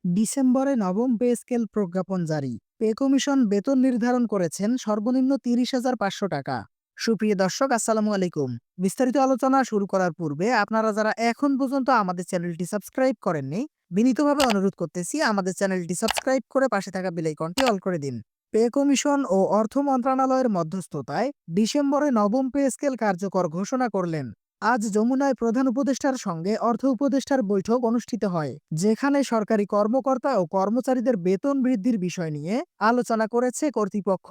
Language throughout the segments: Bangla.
ডিসেম্বরে নবম পে স্কেল প্রজ্ঞাপন জারি। পে কমিশন বেতন নির্ধারণ করেছেন সর্বনিম্ন ৩০,৫০০ টাকা। সুপ্রিয় দর্শক, আসসালামু আলাইকুম। বিস্তারিত আলোচনা শুরু করার পূর্বে আপনারা যারা এখন পর্যন্ত আমাদের চ্যানেলটি সাবস্ক্রাইব করেননি, বিনীতভাবে অনুরোধ করতেছি আমাদের চ্যানেলটি সাবস্ক্রাইব করে পাশে থাকা বেল আইকনটি অল করে দিন। পে কমিশন ও অর্থ মন্ত্রণালয়ের মধ্যস্থতায় ডিসেম্বরে নবম পে স্কেল কার্যকর ঘোষণা করলেন। আজ যমুনায় প্রধান উপদেষ্টার সঙ্গে অর্থ উপদেষ্টার বৈঠক অনুষ্ঠিত হয়, যেখানে সরকারি কর্মকর্তা ও কর্মচারীদের বেতন বৃদ্ধির বিষয় নিয়ে আলোচনা করেছে কর্তৃপক্ষ।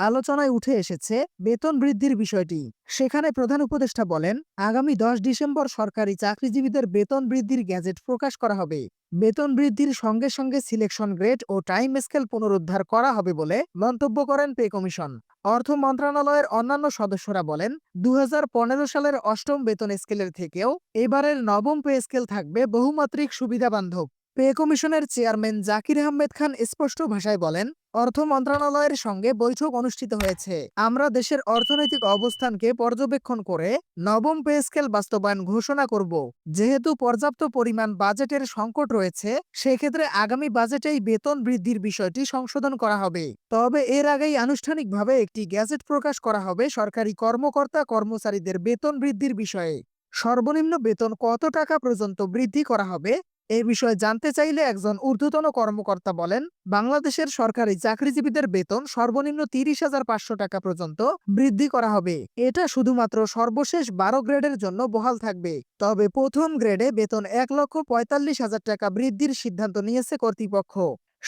আলোচনায় উঠে এসেছে বেতন বৃদ্ধির বিষয়টি। সেখানে প্রধান উপদেষ্টা বলেন, আগামী 10 ডিসেম্বর সরকারি চাকরিজীবীদের বেতন বৃদ্ধির গ্যাজেট প্রকাশ করা হবে। বেতন বৃদ্ধির সঙ্গে সঙ্গে সিলেকশন গ্রেড ও টাইম স্কেল পুনরুদ্ধার করা হবে বলে মন্তব্য করেন পে কমিশন। অর্থ মন্ত্রণালয়ের অন্যান্য সদস্যরা বলেন, ২০১৫ সালের অষ্টম বেতন স্কেলের থেকেও এবারের নবম পে স্কেল থাকবে বহুমাত্রিক সুবিধাবান্ধব। পে কমিশনের চেয়ারম্যান জাকির আহমেদ খান স্পষ্ট ভাষায় বলেন, অর্থ মন্ত্রণালয়ের সঙ্গে বৈঠক অনুষ্ঠিত হয়েছে। আমরা দেশের অর্থনৈতিক অবস্থানকে পর্যবেক্ষণ করে নবম পে স্কেল বাস্তবায়ন ঘোষণা করব। যেহেতু পর্যাপ্ত পরিমাণ বাজেটের সংকট রয়েছে, সেক্ষেত্রে আগামী বাজেটেই বেতন বৃদ্ধির বিষয়টি সংশোধন করা হবে। তবে এর আগেই আনুষ্ঠানিকভাবে একটি গ্যাজেট প্রকাশ করা হবে সরকারি কর্মকর্তা কর্মচারীদের বেতন বৃদ্ধির বিষয়ে। সর্বনিম্ন বেতন কত টাকা পর্যন্ত বৃদ্ধি করা হবে এ বিষয়ে জানতে চাইলে একজন ঊর্ধ্বতন কর্মকর্তা বলেন, বাংলাদেশের সরকারি চাকরিজীবীদের বেতন সর্বনিম্ন ৩০,৫০০ টাকা পর্যন্ত বৃদ্ধি করা হবে। এটা শুধুমাত্র সর্বশেষ ১২ গ্রেডের জন্য বহাল থাকবে। তবে প্রথম গ্রেডে বেতন ১,৪৫,০০০ টাকা বৃদ্ধির সিদ্ধান্ত নিয়েছে কর্তৃপক্ষ।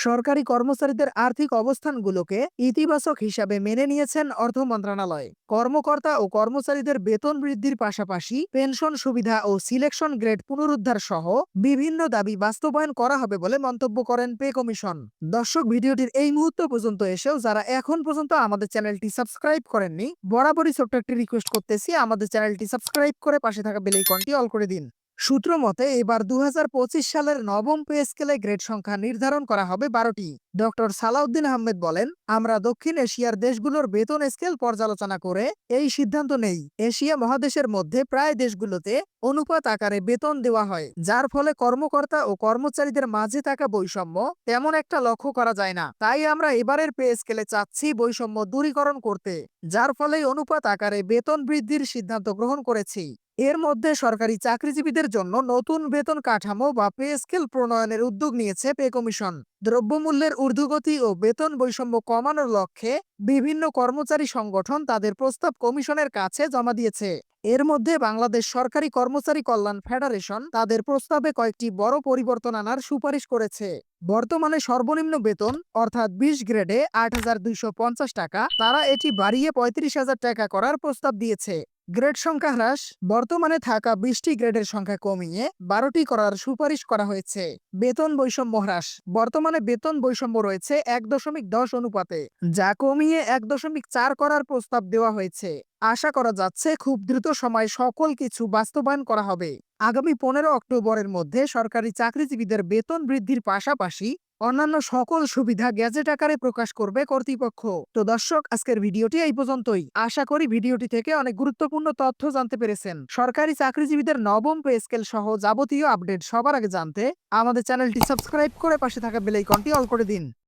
সরকারি কর্মচারীদের আর্থিক অবস্থানগুলোকে ইতিবাচক হিসাবে মেনে নিয়েছেন অর্থ মন্ত্রণালয়। কর্মকর্তা ও কর্মচারীদের বেতন বৃদ্ধির পাশাপাশি পেনশন সুবিধা ও সিলেকশন গ্রেড পুনরুদ্ধার সহ বিভিন্ন দাবি বাস্তবায়ন করা হবে বলে মন্তব্য করেন পে কমিশন। দর্শক, ভিডিওটির এই মুহূর্ত পর্যন্ত এসেও যারা এখন পর্যন্ত আমাদের চ্যানেলটি সাবস্ক্রাইব করেননি, বরাবরই ছোট্ট একটি রিকোয়েস্ট করতেছি আমাদের চ্যানেলটি সাবস্ক্রাইব করে পাশে থাকা বেল আইকনটি অল করে দিন। সূত্র মতে এবার ২০২৫ সালের নবম পে স্কেলে গ্রেড সংখ্যা নির্ধারণ করা হবে ১২টি। ডক্টর সালাউদ্দিন আহমেদ বলেন, আমরা দক্ষিণ এশিয়ার দেশগুলোর বেতন স্কেল পর্যালোচনা করে এই সিদ্ধান্ত নেই। এশিয়া মহাদেশের মধ্যে প্রায় দেশগুলোতে অনুপাত আকারে বেতন দেওয়া হয়, যার ফলে কর্মকর্তা ও কর্মচারীদের মাঝে থাকা বৈষম্য তেমন একটা লক্ষ্য করা যায় না। তাই আমরা এবারের পে স্কেলে চাচ্ছি বৈষম্য দূরীকরণ করতে, যার ফলে অনুপাত আকারে বেতন বৃদ্ধির সিদ্ধান্ত গ্রহণ করেছি। এর মধ্যে সরকারি চাকরিজীবীদের জন্য নতুন বেতন কাঠামো বা পে স্কেল প্রণয়নের উদ্যোগ নিয়েছে পে কমিশন। দ্রব্যমূল্যের ঊর্ধ্বগতি ও বেতন বৈষম্য কমানোর লক্ষ্যে বিভিন্ন কর্মচারী সংগঠন তাদের প্রস্তাব কমিশনের কাছে জমা দিয়েছে। এর মধ্যে বাংলাদেশ সরকারি কর্মচারী কল্যাণ ফেডারেশন তাদের প্রস্তাবে কয়েকটি বড় পরিবর্তন আনার সুপারিশ করেছে। বর্তমানে সর্বনিম্ন বেতন অর্থাৎ ২০ গ্রেডে ৮,২৫০ টাকা, তারা এটি বাড়িয়ে ৩৫,০০০ টাকা করার প্রস্তাব দিয়েছে। গ্রেড সংখ্যা হ্রাস, বর্তমানে থাকা ২০টি গ্রেডের সংখ্যা কমিয়ে ১২টি করার সুপারিশ করা হয়েছে। বেতন বৈষম্য হ্রাস, বর্তমানে বেতন বৈষম্য রয়েছে ১.১০ অনুপাতে, যা কমিয়ে ১.৪ করার প্রস্তাব দেওয়া হয়েছে। আশা করা যাচ্ছে খুব দ্রুত সময়ে সকল কিছু বাস্তবায়ন করা হবে। আগামী ১৫ অক্টোবরের মধ্যে সরকারি চাকরিজীবীদের বেতন বৃদ্ধির পাশাপাশি অন্যান্য সকল সুবিধা গ্যাজেট আকারে প্রকাশ করবে কর্তৃপক্ষ। তো দর্শক, আজকের ভিডিওটি এই পর্যন্তই। আশা করি ভিডিওটি থেকে অনেক গুরুত্বপূর্ণ তথ্য জানতে পেরেছেন। সরকারি চাকরিজীবীদের নবম পে স্কেল সহ যাবতীয় আপডেট সবার আগে জানতে আমাদের চ্যানেলটি সাবস্ক্রাইব করে পাশে থাকা বেল আইকনটি অল করে দিন।